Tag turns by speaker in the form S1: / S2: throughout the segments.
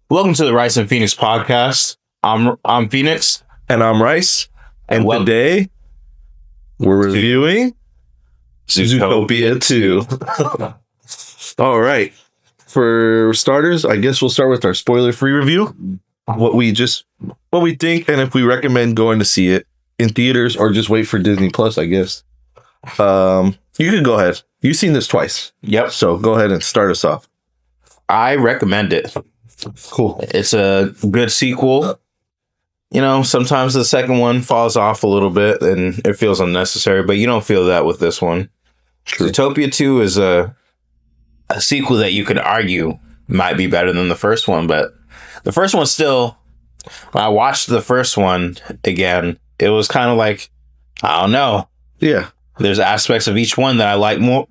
S1: Welcome to the Rice and Phoenix podcast. I'm Phoenix.
S2: And I'm Rice. And today we're reviewing Zootopia 2. All right. For starters, I guess we'll start with our spoiler-free review. What we think, and if we recommend going to see it in theaters or just wait for Disney Plus, I guess. You can go ahead. You've seen this twice.
S1: Yep.
S2: So go ahead and start us off.
S1: I recommend it.
S2: Cool.
S1: It's a good sequel. You know, sometimes the second one falls off a little bit and it feels unnecessary, but you don't feel that with this one. True. Zootopia 2 is a sequel that you could argue might be better than the first one, but the first one still, when I watched the first one again, it was kind of like, I don't know.
S2: Yeah.
S1: There's aspects of each one that I like more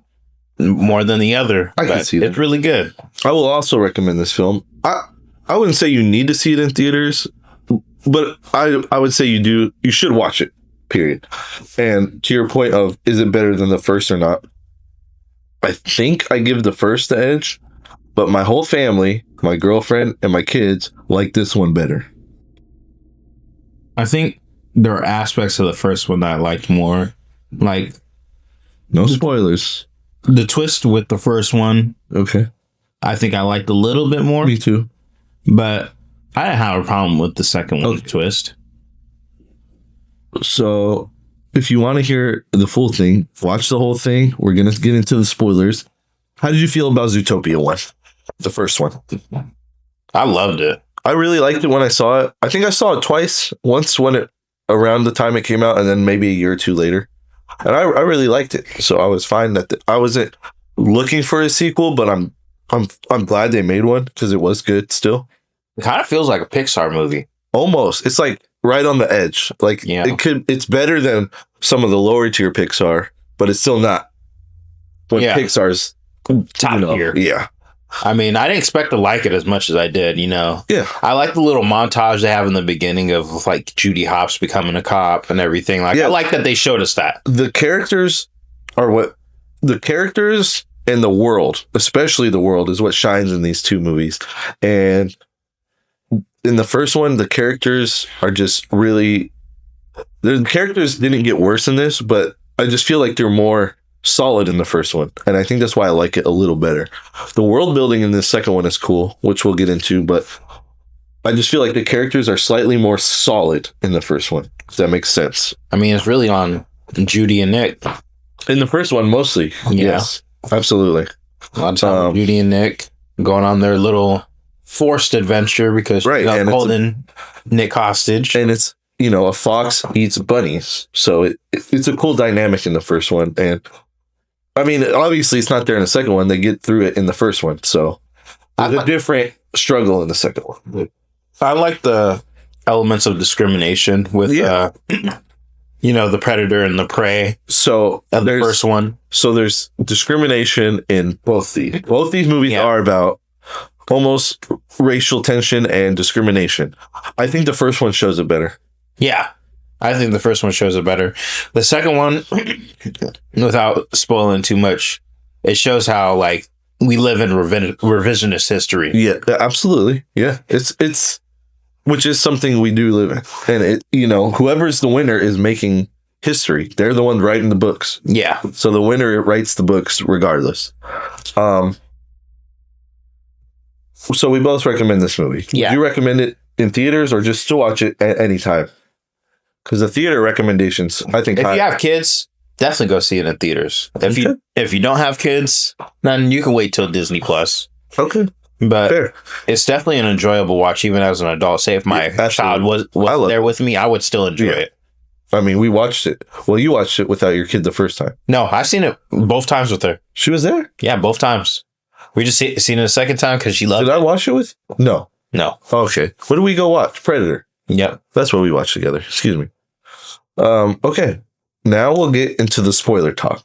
S1: than the other.
S2: I can see that.
S1: It's really good.
S2: I will also recommend this film. I wouldn't say you need to see it in theaters, but I would say you should watch it, period. And to your point of, is it better than the first or not? I think I give the first the edge, but my whole family, my girlfriend and my kids like this one better.
S1: I think there are aspects of the first one that I liked more. Like,
S2: no spoilers.
S1: The twist with the first one.
S2: Okay.
S1: I think I liked a little bit more.
S2: Me too.
S1: But I didn't have a problem with the second one twist.
S2: So if you want to hear the full thing, watch the whole thing. We're going to get into the spoilers. How did you feel about Zootopia 1? The first one.
S1: I loved it.
S2: I really liked it when I saw it. I think I saw it twice. Once around the time it came out, and then maybe a year or two later. And I really liked it. So I was fine that I wasn't looking for a sequel, but I'm glad they made one because it was good still.
S1: It kind of feels like a Pixar movie.
S2: Almost. It's like right on the edge. Like it's better than some of the lower tier Pixar, but it's still not when Pixar's
S1: top tier.
S2: Yeah.
S1: I mean, I didn't expect to like it as much as I did, you know?
S2: Yeah.
S1: I like the little montage they have in the beginning of like Judy Hopps becoming a cop and everything. Like, I like that they showed us that.
S2: The characters and the world, especially the world, is what shines in these two movies. And in the first one, the characters are just really... The characters didn't get worse in this, but I just feel like they're more solid in the first one. And I think that's why I like it a little better. The world building in this second one is cool, which we'll get into, but I just feel like the characters are slightly more solid in the first one, if that makes sense.
S1: I mean, it's really on Judy and Nick.
S2: In the first one, mostly.
S1: Yeah.
S2: Yes, absolutely.
S1: A lot of time Judy and Nick going on their little forced adventure because she's holding Nick hostage.
S2: And it's, a fox eats bunnies. So it's a cool dynamic in the first one. And I mean, obviously it's not there in the second one. They get through it in the first one. So there's a different struggle in the second one.
S1: I like the elements of discrimination with, the predator and the prey.
S2: So
S1: the first one.
S2: So there's discrimination in both these. Both these movies are about almost racial tension and discrimination. I think the first one shows it better.
S1: Yeah. I think the first one shows it better. The second one, without spoiling too much, it shows how like we live in revisionist history.
S2: Yeah, absolutely. Yeah, it's which is something we do live in, and whoever's the winner is making history. They're the ones writing the books.
S1: Yeah.
S2: So the winner writes the books regardless. So we both recommend this movie.
S1: Yeah.
S2: Do you recommend it in theaters or just to watch it at any time? Because the theater recommendations, I think...
S1: If you have kids, definitely go see it in theaters. If you don't have kids, then you can wait till Disney Plus.
S2: Okay.
S1: But it's definitely an enjoyable watch, even as an adult. Say if my child was there with me, I would still enjoy it.
S2: I mean, we watched it. Well, you watched it without your kid the first time.
S1: No, I've seen it both times with her.
S2: She was there?
S1: Yeah, both times. We just seen it a second time because she loved it.
S2: Did I watch it with? No. Okay. What did we go watch? Predator.
S1: Yep.
S2: That's what we watched together. Excuse me. Okay. Now we'll get into the spoiler talk.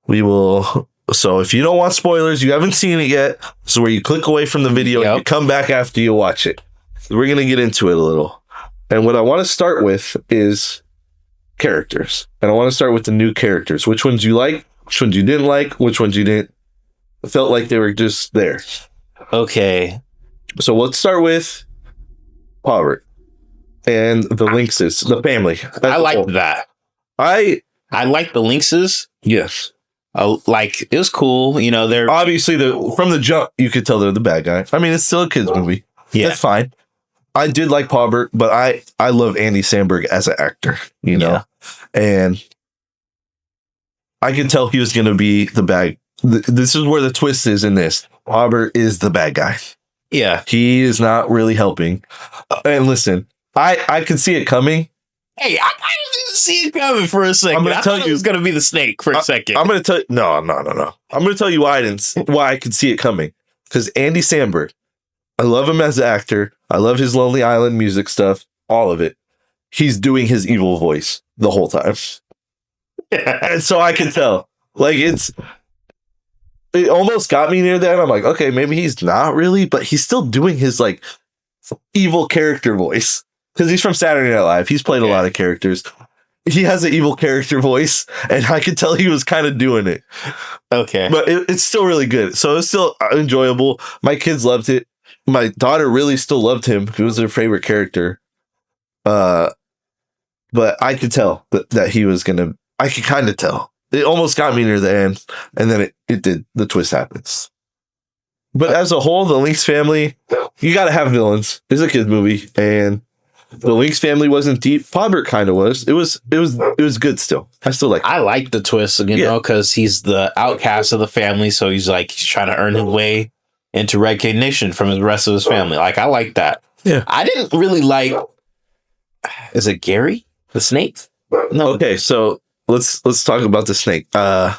S2: So if you don't want spoilers, you haven't seen it yet, this is where you click away from the video and you come back after you watch it. We're going to get into it a little. And what I want to start with is characters. And I want to start with the new characters. Which ones you like, which ones you didn't like, which ones you didn't felt like they were just there.
S1: Okay.
S2: So let's start with Robert and the Lynxes, the family.
S1: I like that.
S2: I
S1: like the Lynxes.
S2: Yes.
S1: Like, it was cool. You know, they're
S2: obviously from the jump, you could tell they're the bad guy. I mean, it's still a kids movie.
S1: Yeah.
S2: That's fine. I did like Robert, but I love Andy Samberg as an actor, you know, and I could tell he was going to be the bad. This is where the twist is in this. Robert is the bad guy.
S1: Yeah.
S2: He is not really helping. And listen, I could see it coming.
S1: Hey, I kind of didn't see it coming for a second. I thought it was going to be the snake for a second.
S2: I'm going to tell you. No. I'm going to tell you why I could see it coming. Because Andy Samberg, I love him as an actor. I love his Lonely Island music stuff, all of it. He's doing his evil voice the whole time. And so I can tell. Like, it almost got me near that. I'm like, okay, maybe he's not really, but he's still doing his, like, evil character voice. Because he's from Saturday Night Live. He's played a lot of characters. He has an evil character voice, and I could tell he was kind of doing it.
S1: Okay.
S2: But it's still really good. So it's still enjoyable. My kids loved it. My daughter really still loved him. He was their favorite character. But I could tell that he was going to... I could kind of tell. It almost got me near the end, and then it did. The twist happens. But as a whole, the Lynx family, you got to have villains. It's a kid's movie, and the Lynx family wasn't deep. Pobbert kind of was. It was good still. I still like it.
S1: I like the twist, you know, because he's the outcast of the family, so he's trying to earn his way into recognition from the rest of his family. Like, I like that.
S2: Yeah.
S1: I didn't really like... Is it Gary? The snake?
S2: No. Okay, so let's talk about the snake. I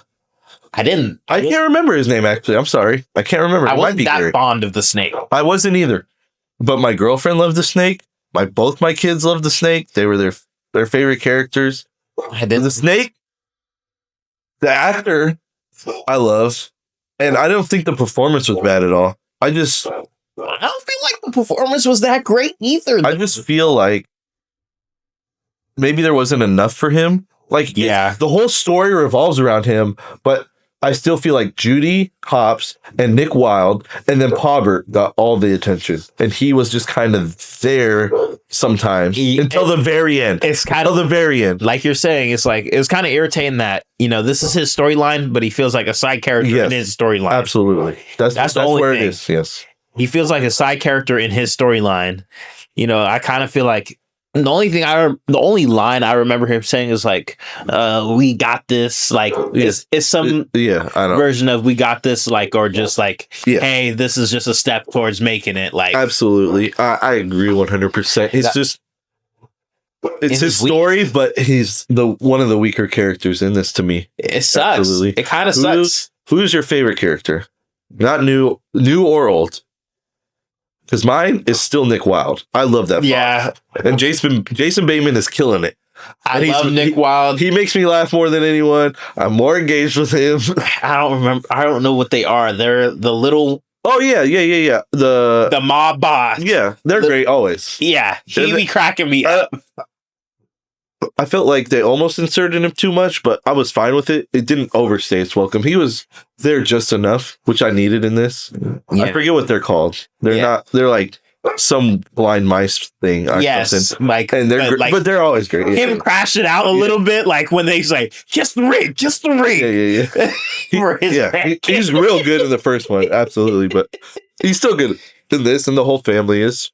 S2: can't remember his name, actually. I'm sorry. I can't remember.
S1: I wasn't that fond of the snake.
S2: I wasn't either. But my girlfriend loved the snake. Both my kids loved the snake. They were their favorite characters. The snake, the actor, I love. And I don't think the performance was bad at all. I don't feel
S1: like the performance was that great either.
S2: I just feel like maybe there wasn't enough for him. Like, the whole story revolves around him, but I still feel like Judy Hopps and Nick Wilde and then Pobbert got all the attention. And he was just kind of there sometimes until the very end.
S1: It's kind of the very end. Like you're saying, it's like, it was kind of irritating that, you know, this is his storyline, but he feels like a side character in his storyline.
S2: Absolutely. That's the only where thing. It is. Yes.
S1: He feels like a side character in his storyline. You know, I kind of feel like the only line I remember him saying is like, we got this, like, it's some version of we got this, like, or just like, hey, this is just a step towards making it. Like,
S2: absolutely. I agree 100%. It's his story, but he's one of the weaker characters in this to me.
S1: It sucks. Absolutely. It kind of sucks.
S2: Who's your favorite character? Not new or old. Because mine is still Nick Wilde. I love that.
S1: Yeah.
S2: And Jason Bateman is killing it.
S1: I love Nick Wilde.
S2: He makes me laugh more than anyone. I'm more engaged with him.
S1: I don't remember. I don't know what they are. They're the little...
S2: Oh, yeah. The
S1: mob boss.
S2: Yeah. They're great always.
S1: Yeah. He be cracking me up.
S2: I felt like they almost inserted him too much, but I was fine with it. It didn't overstay its welcome. He was there just enough, which I needed in this. Yeah. I forget what they're called. They're not. They're like some blind mice thing.
S1: Yes,
S2: like, and but they're always great.
S1: Him crashing out a little bit, like when they say, "Just the ring, just the ring."
S2: Yeah. He's real good in the first one, absolutely, but he's still good in this, and the whole family is.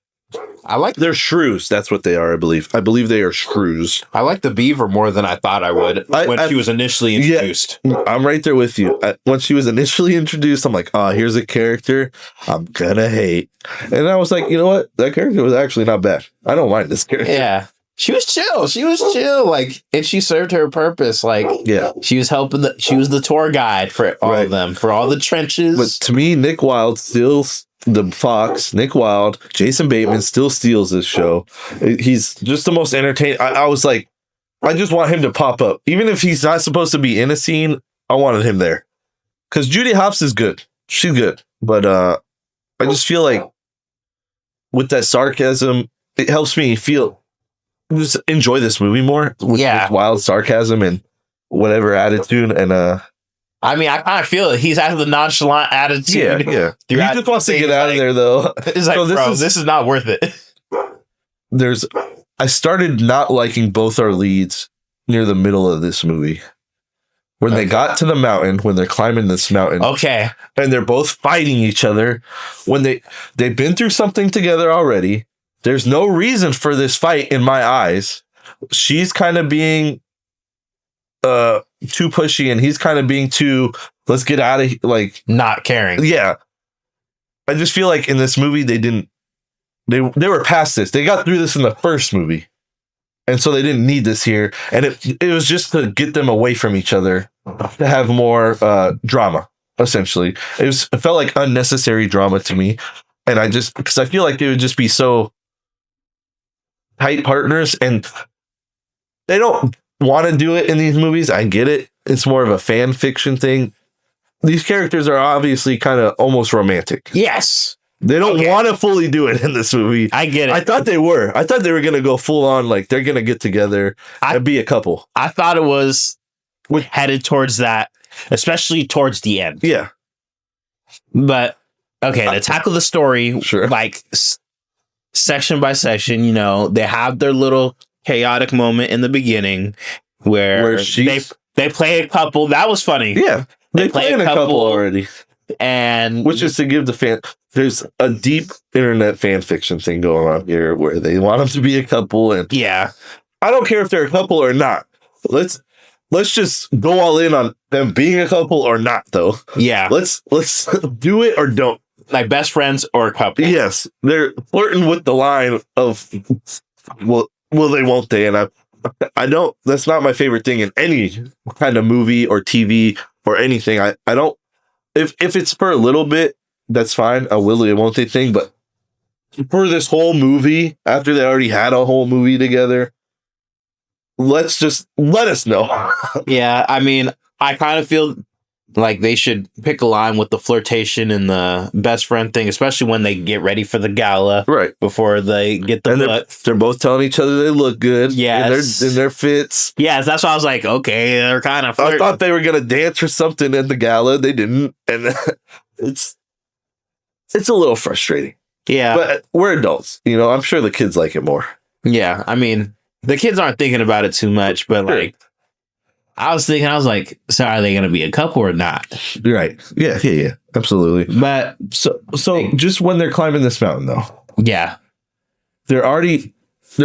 S2: They're shrews. That's what they are, I believe. I believe they are shrews.
S1: I like the beaver more than I thought I would when she was initially introduced.
S2: Yeah, I'm right there with you. When she was initially introduced, I'm like, oh, here's a character I'm gonna hate. And I was like, you know what? That character was actually not bad. I don't mind this character.
S1: Yeah. She was chill. Like, and she served her purpose. Like, she was helping she was the tour guide for all of them, for all the trenches.
S2: But to me, Nick Wilde still... The Fox, Nick Wilde, Jason Bateman still steals this show. He's just the most entertaining. I was like, I just want him to pop up. Even if he's not supposed to be in a scene, I wanted him there. Because Judy Hopps is good. She's good. But I just feel like with that sarcasm, it helps me just enjoy this movie more. With wild sarcasm and whatever attitude. And
S1: I mean, I kind of feel it. He's has the nonchalant attitude.
S2: Yeah. He just wants to get out of there, though.
S1: It's like, so this is not worth it.
S2: I started not liking both our leads near the middle of this movie. When they got to the mountain, when they're climbing this mountain.
S1: Okay.
S2: And they're both fighting each other. When they've been through something together already. There's no reason for this fight in my eyes. She's kind of being too pushy, and he's kind of being too, let's get out of here, like
S1: not caring.
S2: Yeah. I just feel like in this movie they were past this. They got through this in the first movie. And so they didn't need this here. And it was just to get them away from each other, to have more drama, essentially. It felt like unnecessary drama to me. And because I feel like they would just be so tight partners, and they don't want to do it in these movies. I get it. It's more of a fan fiction thing. These characters are obviously kind of almost romantic.
S1: Yes.
S2: They don't want to fully do it in this movie.
S1: I get it.
S2: I thought they were. I thought they were going to go full on, like they're going to get together and be a couple.
S1: I thought it was headed towards that, especially towards the end.
S2: Yeah.
S1: But, okay, to tackle the story,
S2: sure.
S1: Like section by section, you know, they have their little chaotic moment in the beginning where they play a couple. That was funny.
S2: Yeah. They play a couple already.
S1: And
S2: which is to give the fan, there's a deep internet fan fiction thing going on here where they want them to be a couple, and
S1: yeah,
S2: I don't care if they're a couple or not. Let's just go all in on them being a couple or not, though.
S1: Yeah,
S2: let's do it or don't.
S1: Like best friends or a couple.
S2: Yes, they're flirting with the line of will they, won't they, and I don't. That's not my favorite thing in any kind of movie or TV or anything. I don't. If it's for a little bit, that's fine. A will they, won't they thing. But for this whole movie, after they already had a whole movie together, let us know.
S1: Yeah, I mean, I kind of feel like they should pick a line with the flirtation and the best friend thing, especially when they get ready for the gala,
S2: right?
S1: Before they get the look.
S2: They're both telling each other they look good.
S1: Yes,
S2: in their fits.
S1: Yes, that's why I was like, okay, they're kind of flirting.
S2: I thought they were gonna dance or something at the gala. They didn't, and it's a little frustrating. Yeah, but we're adults, you know. I'm sure the kids like it more.
S1: Yeah, I mean, the kids aren't thinking about it too much, but like, I was like, so are they going to be a couple or not?
S2: Right. Yeah, absolutely.
S1: But
S2: so just when they're climbing this mountain, though.
S1: Yeah.
S2: They're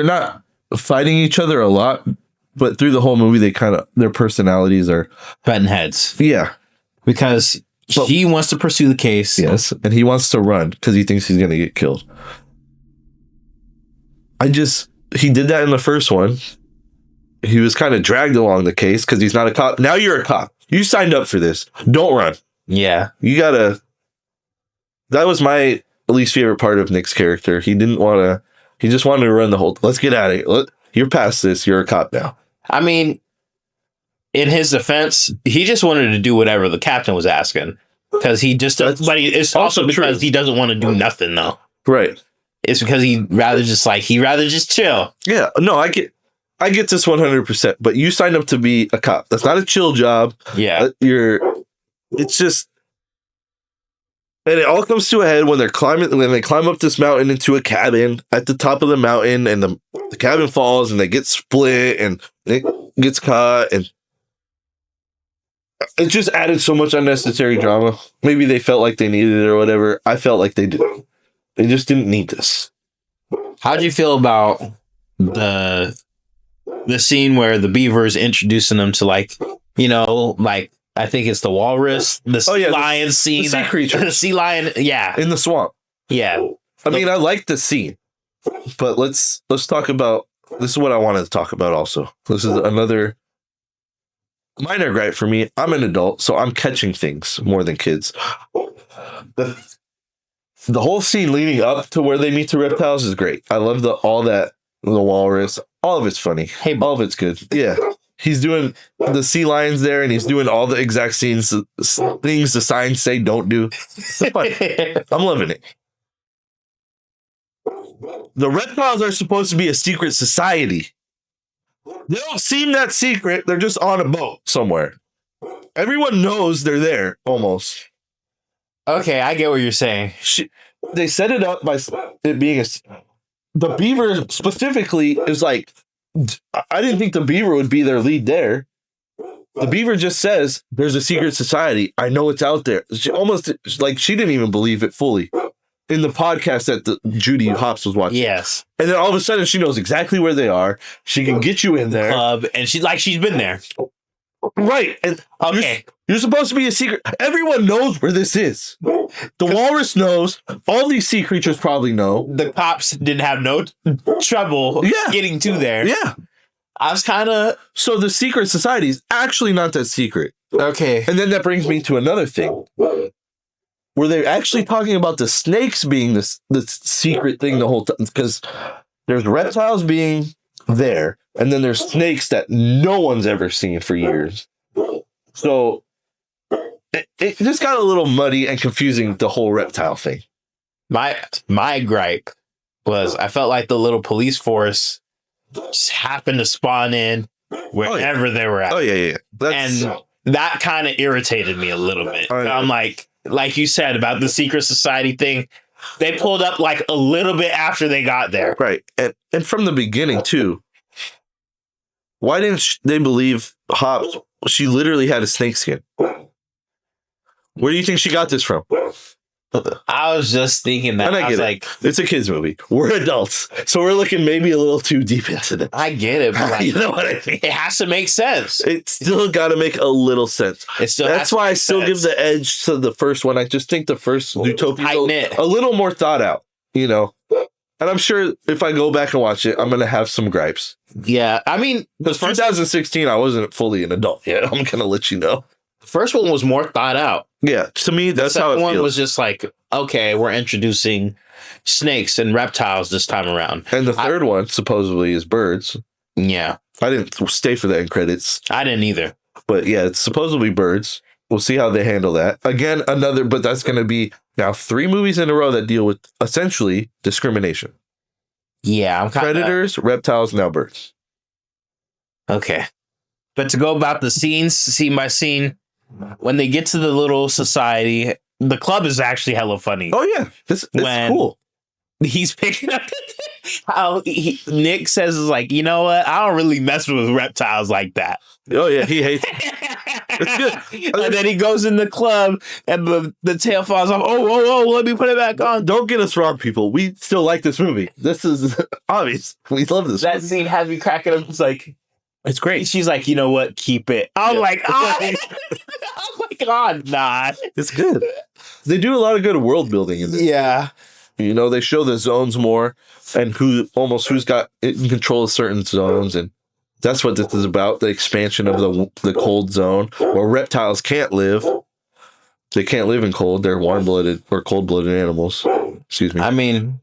S2: not fighting each other a lot, but through the whole movie, their personalities are
S1: button heads.
S2: Yeah.
S1: Because he wants to pursue the case.
S2: Yes. And he wants to run because he thinks he's going to get killed. He did that in the first one. He was kind of dragged along the case because he's not a cop. Now you're a cop. You signed up for this. Don't run.
S1: Yeah.
S2: That was my least favorite part of Nick's character. He just wanted to run the whole, let's get out of here. You're past this. You're a cop now.
S1: I mean, in his defense, he just wanted to do whatever the captain was asking because he just, but it's also because he doesn't want to do nothing though.
S2: Right.
S1: It's because he'd rather just chill.
S2: Yeah. No, I get this 100%, but you signed up to be a cop. That's not a chill job.
S1: Yeah.
S2: It's just, and it all comes to a head when they climb up this mountain into a cabin at the top of the mountain, and the cabin falls and they get split and it gets caught, and it just added so much unnecessary drama. Maybe they felt like they needed it or whatever. I felt like they didn't. They just didn't need this.
S1: How'd you feel about the scene where the beaver is introducing them to, like, you know, like, I think it's the walrus, lion scene.
S2: The sea creature.
S1: The sea lion, yeah.
S2: In the swamp.
S1: Yeah.
S2: I mean, I like the scene, but let's talk about, this is what I wanted to talk about also. This is another minor gripe for me. I'm an adult, so I'm catching things more than kids. The whole scene leading up to where they meet the reptiles is great. I love the walrus. All of it's funny.
S1: Hey,
S2: all of it's good. Yeah. He's doing the sea lions there, and he's doing all the exact things the signs say don't do. I'm loving it. The reptiles are supposed to be a secret society. They don't seem that secret. They're just on a boat somewhere. Everyone knows they're there almost.
S1: Okay, I get what you're saying.
S2: They set it up by it being the beaver specifically is like, I didn't think the beaver would be their lead there. The beaver just says there's a secret society. I know it's out there. She almost like she didn't even believe it fully in the podcast that Judy Hopps was watching.
S1: Yes.
S2: And then all of a sudden she knows exactly where they are. She can get you in there.
S1: Club, and she's been there.
S2: Right. And
S1: okay.
S2: You're supposed to be a secret. Everyone knows where this is. The walrus knows. All these sea creatures probably know.
S1: The cops didn't have no trouble getting to there.
S2: Yeah.
S1: I was kind of...
S2: So the secret society is actually not that secret.
S1: Okay.
S2: And then that brings me to another thing. Were they actually talking about the snakes being the secret thing the whole time? Because there's reptiles being there, and then there's snakes that no one's ever seen for years. So it just got a little muddy and confusing, the whole reptile thing.
S1: My gripe was I felt like the little police force just happened to spawn in wherever they were at.
S2: Oh, yeah.
S1: And that kind of irritated me a little bit. I'm like you said about the secret society thing, they pulled up like a little bit after they got there.
S2: Right. And from the beginning, too, why didn't they believe Hopps? She literally had a snake skin. Where do you think she got this from?
S1: I was just thinking that. I was like,
S2: it's a kids movie. We're adults, so we're looking maybe a little too deep into this.
S1: I get it, but like,
S2: you know what I mean?
S1: It has to make sense.
S2: It still got to make a little sense. That's why I still give the edge to the first one. I just think the first Zootopia is a little more thought out, you know. And I'm sure if I go back and watch it, I'm gonna have some gripes.
S1: Yeah, I mean,
S2: because 2016, I wasn't fully an adult yet. I'm gonna let you know.
S1: The first one was more thought out.
S2: Yeah, to me, that's how it feels. The second one
S1: was just like, okay, we're introducing snakes and reptiles this time around.
S2: And the third one supposedly is birds.
S1: Yeah.
S2: I didn't stay for the end credits.
S1: I didn't either.
S2: But yeah, it's supposedly birds. We'll see how they handle that. Again, but that's going to be now 3 movies in a row that deal with essentially discrimination.
S1: Yeah.
S2: Predators, reptiles, now birds.
S1: Okay. But to go about the scenes, scene by scene, when they get to the little society, the club is actually hella funny.
S2: Oh, yeah. It's cool.
S1: He's picking up how Nick says, is like, you know what? I don't really mess with reptiles like that.
S2: Oh, yeah. He hates it. It's good.
S1: And then he goes in the club and the tail falls off. Oh, let me put it back on.
S2: Don't get us wrong, people. We still like this movie. This is obvious. We love this
S1: movie. That scene has me cracking up. It's like, it's great. She's like, you know what? Keep it. I'm like, oh my God, nah.
S2: It's good. They do a lot of good world building in this.
S1: Yeah.
S2: You know, they show the zones more and who's got in control of certain zones. And that's what this is about. The expansion of the cold zone where reptiles can't live. They can't live in cold. They're warm-blooded or cold-blooded animals. Excuse me.
S1: I mean,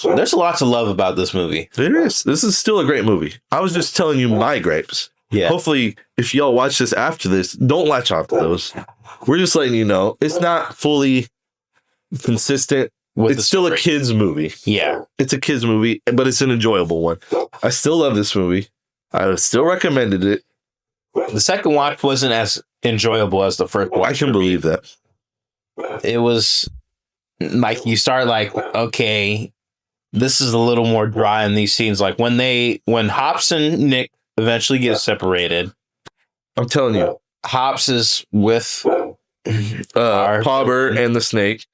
S1: there's a lot to love about this movie.
S2: There is. This is still a great movie. I was just telling you my gripes. Yeah. Hopefully, if y'all watch this after this, don't latch on to those. We're just letting you know it's not fully consistent. It's still a kids movie.
S1: Yeah.
S2: It's a kids movie, but it's an enjoyable one. I still love this movie. I still recommended it.
S1: The second watch wasn't as enjoyable as the first watch.
S2: I can believe that.
S1: It was like you start like, okay, this is a little more dry in these scenes. Like when Hopps and Nick eventually get separated.
S2: I'm telling you.
S1: Hopps is with
S2: Pauber and the snake.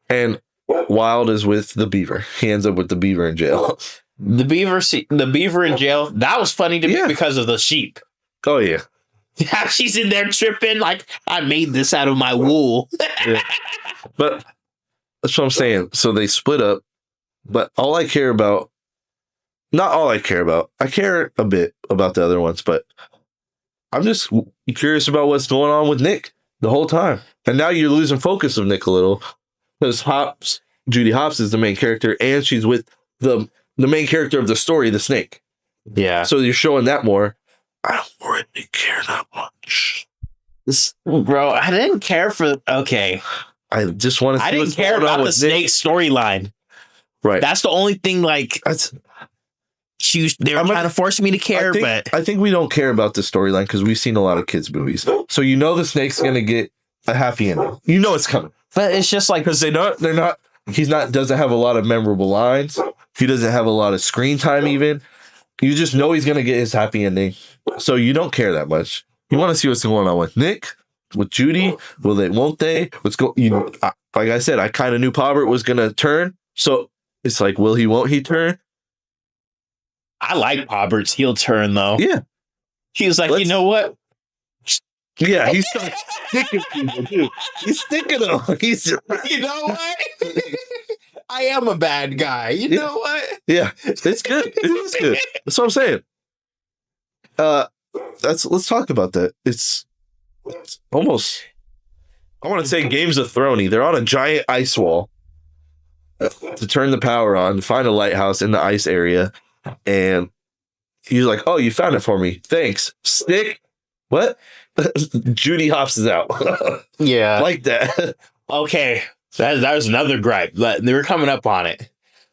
S2: And Wild is with the beaver. He ends up with the beaver in jail.
S1: The beaver in jail. That was funny to me because of the sheep.
S2: Oh, yeah.
S1: Yeah, she's in there tripping like, I made this out of my wool.
S2: Yeah. But that's what I'm saying. So they split up. But not all I care about. I care a bit about the other ones, but I'm just curious about what's going on with Nick the whole time. And now you're losing focus of Nick a little because Judy Hopps is the main character and she's with the main character of the story, the snake.
S1: Yeah.
S2: So you're showing that more. I don't really care that much.
S1: Bro, I didn't care for... Okay.
S2: I just want to see
S1: I didn't care about the snake storyline.
S2: Right.
S1: That's the only thing, like...
S3: they were trying to force me to care, but
S2: I think we don't care about the storyline because we've seen a lot of kids movies. So the snake's gonna get a happy ending. You know it's coming.
S3: But it's just like,
S2: because they're not. Doesn't have a lot of memorable lines. He doesn't have a lot of screen time. Even you just know he's gonna get his happy ending. So you don't care that much. You want to see what's going on with Nick, with Judy. Will they? Won't they? Like I said, I kind of knew Pobbert was gonna turn. So it's like, will he? Won't he turn?
S3: I like Pobbert's heel turn though.
S2: Yeah,
S3: he was like, you know what?
S2: Yeah, he's sticking people too. He's sticking them.
S3: You know what? I am a bad guy. You know what?
S2: Yeah, it's good. It is good. That's what I'm saying. Let's talk about that. It's almost, I want to say, Games of Thrones. They're on a giant ice wall to turn the power on, to find a lighthouse in the ice area, and he's like, "Oh, you found it for me. Thanks." Stick. What? Judy Hopps is out.
S3: Yeah,
S2: like that.
S3: Okay, that was another gripe. They were coming up on it.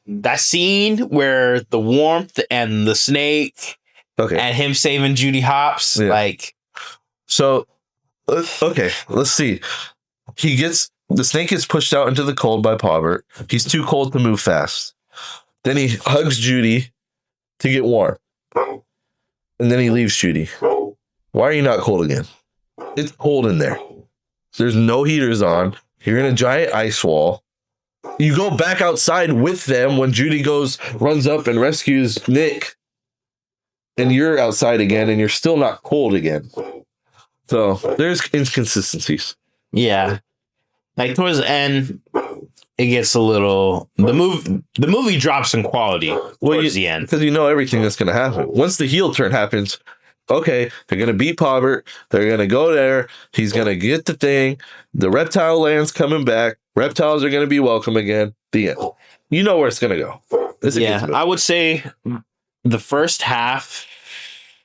S3: That scene where the warmth and the snake, and him saving Judy Hopps, like.
S2: So, okay, let's see. The snake gets pushed out into the cold by Pobbert. He's too cold to move fast. Then he hugs Judy to get warm, and then he leaves Judy. Why are you not cold again? It's cold in there. There's no heaters on. You're in a giant ice wall. You go back outside with them when Judy runs up and rescues Nick. And you're outside again and you're still not cold again. So there's inconsistencies.
S3: Yeah. Like towards the end, it gets a little... The movie drops in quality towards the end.
S2: Because you know everything that's going to happen. Once the heel turn happens... Okay, they're going to beat Pobbert. They're going to go there. He's going to get the thing. The reptile land's coming back. Reptiles are going to be welcome again. The end. You know where it's going to go.
S3: Yeah, I would say the first half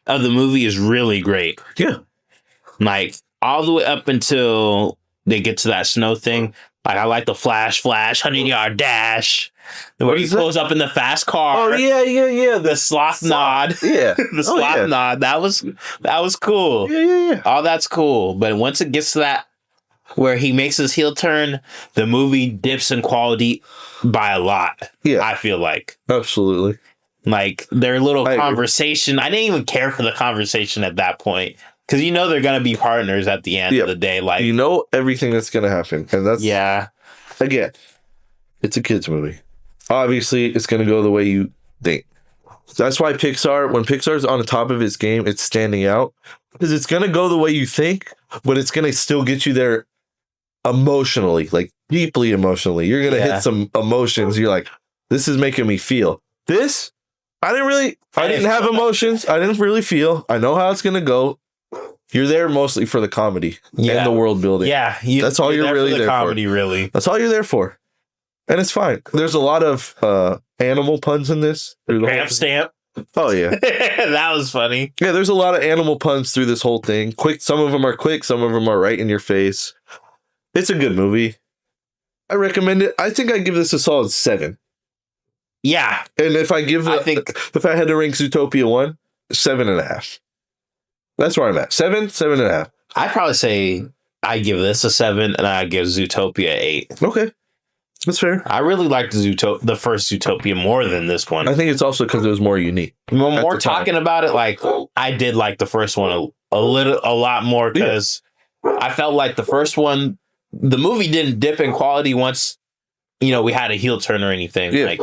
S3: of the movie is really great.
S2: Yeah.
S3: Like, all the way up until they get to that snow thing. Like, I like the flash, 100-yard dash. Where he pulls up in the fast car.
S2: Oh, yeah.
S3: The sloth nod.
S2: Yeah.
S3: The sloth nod. That was cool.
S2: Yeah.
S3: All that's cool. But once it gets to that where he makes his heel turn, the movie dips in quality by a lot.
S2: Yeah.
S3: I feel like.
S2: Absolutely.
S3: Like, their little conversation. I didn't even care for the conversation at that point. Because you know they're going to be partners at the end of the day. Like,
S2: you know everything that's going to happen. And that's...
S3: Yeah.
S2: Again, it's a kid's movie. Obviously, it's going to go the way you think. That's why when Pixar's on the top of its game, it's standing out. Because it's going to go the way you think, but it's going to still get you there emotionally, like deeply emotionally. You're going to hit some emotions. You're like, this is making me feel. This, I didn't have emotions. I didn't really feel. I know how it's going to go. You're there mostly for the comedy and the world building.
S3: Yeah.
S2: That's all you're really there
S3: comedy,
S2: for.
S3: Really.
S2: That's all you're there for. And it's fine. There's a lot of animal puns in this.
S3: Tramp stamp.
S2: Oh, yeah.
S3: That was funny.
S2: Yeah, there's a lot of animal puns through this whole thing. Some of them are quick. Some of them are right in your face. It's a good movie. I recommend it. I think I give this a solid 7.
S3: Yeah.
S2: And if I had to rank Zootopia 1, 7.5. That's where I'm at. 7.5.
S3: I'd probably say I give this a 7 and I give Zootopia 8.
S2: Okay. That's fair.
S3: I really liked the first Zootopia more than this one.
S2: I think it's also because it was more unique.
S3: More talking about it, like, I did like the first one a lot more because I felt like the first one, the movie didn't dip in quality once, we had a heel turn or anything.
S2: Yeah.
S3: Like,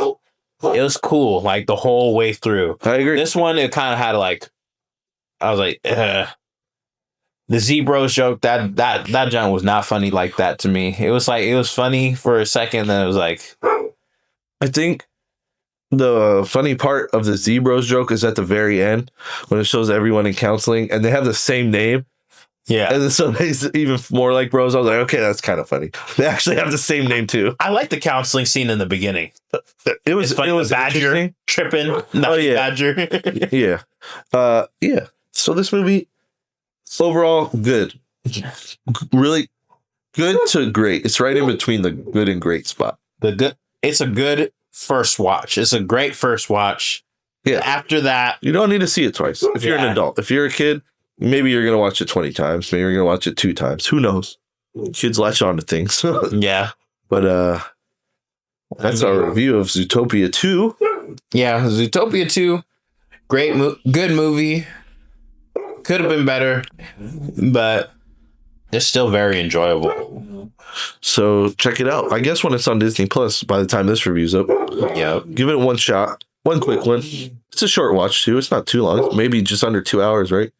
S3: it was cool, like, the whole way through.
S2: I agree.
S3: This one, it kind of had I was like, the Zebros joke, that John was not funny like that to me. It was funny for a second, then it was like,
S2: I think the funny part of the Zebros joke is at the very end when it shows everyone in counseling and they have the same name.
S3: Yeah.
S2: And so it's even more like bros. I was like, okay, that's kind of funny. They actually have the same name too.
S3: I like the counseling scene in the beginning.
S2: It was
S3: funny. It was Badger tripping. Badger.
S2: Yeah. Yeah. So this movie, overall, good. Really good to great. It's right in between the good and great spot.
S3: It's a good first watch. It's a great first watch.
S2: Yeah.
S3: After that,
S2: You don't need to see it twice. If you're an adult, if you're a kid, maybe you're going to watch it 20 times. Maybe you're going to watch it 2 times. Who knows? Kids latch on to things.
S3: yeah.
S2: But that's our review of Zootopia 2.
S3: Yeah, Zootopia 2. Good movie. Could have been better, but it's still very enjoyable.
S2: So check it out. I guess when it's on Disney Plus, by the time this review's up,
S3: Yeah,
S2: give it one shot. One quick one. It's a short watch too. It's not too long. Maybe just under 2 hours, right?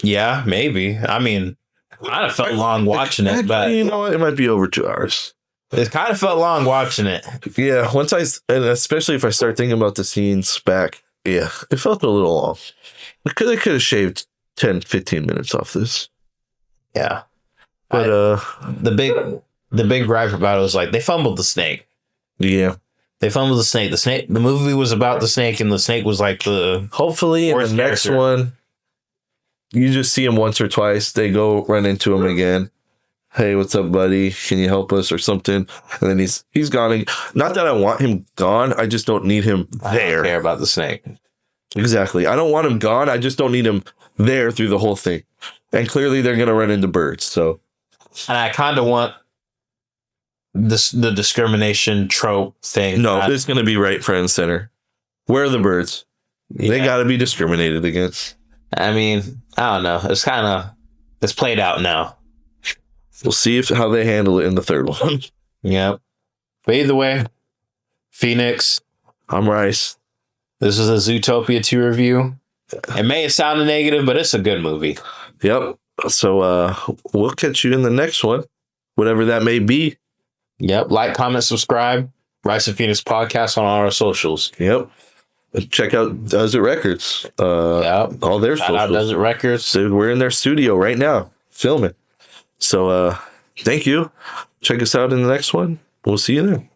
S3: yeah, maybe. I mean, I kind of felt long watching it, but
S2: you know what? It might be over 2 hours.
S3: it kind of felt long watching it.
S2: Yeah, and especially if I start thinking about the scenes back, yeah, it felt a little long. They could have shaved 10, 15 minutes off this.
S3: Yeah,
S2: But
S3: the big gripe about it was like they fumbled the snake.
S2: yeah.
S3: They fumbled the snake. The movie was about the snake, and the snake was like the
S2: Hopefully in the next one, you just see him once or twice. They go run into him again. Hey, what's up, buddy? Can you help us or something? And then he's gone. Not that I want him gone. I just don't need him there.
S3: I don't care about the snake.
S2: Exactly. I don't want him gone. I just don't need him there through the whole thing. And clearly they're going to run into birds. So,
S3: And I kind of want the discrimination trope thing.
S2: no, it's going to be right front and center. Where are the birds?
S3: Yeah.
S2: They got to be discriminated against.
S3: I mean, I don't know. It's played out now.
S2: We'll see how they handle it in the third one.
S3: Yep. But either way, Phoenix.
S2: I'm Rice.
S3: This is a Zootopia 2 review. It may have sounded negative, but it's a good movie.
S2: Yep. So we'll catch you in the next one, whatever that may be.
S3: Yep. Like, comment, subscribe. Rice and Phoenix podcast on all our socials.
S2: Yep. Check out Desert Records.
S3: Yep.
S2: All their
S3: Shout out
S2: socials.
S3: Desert Records.
S2: So we're in their studio right now filming. So thank you. Check us out in the next one. We'll see you there.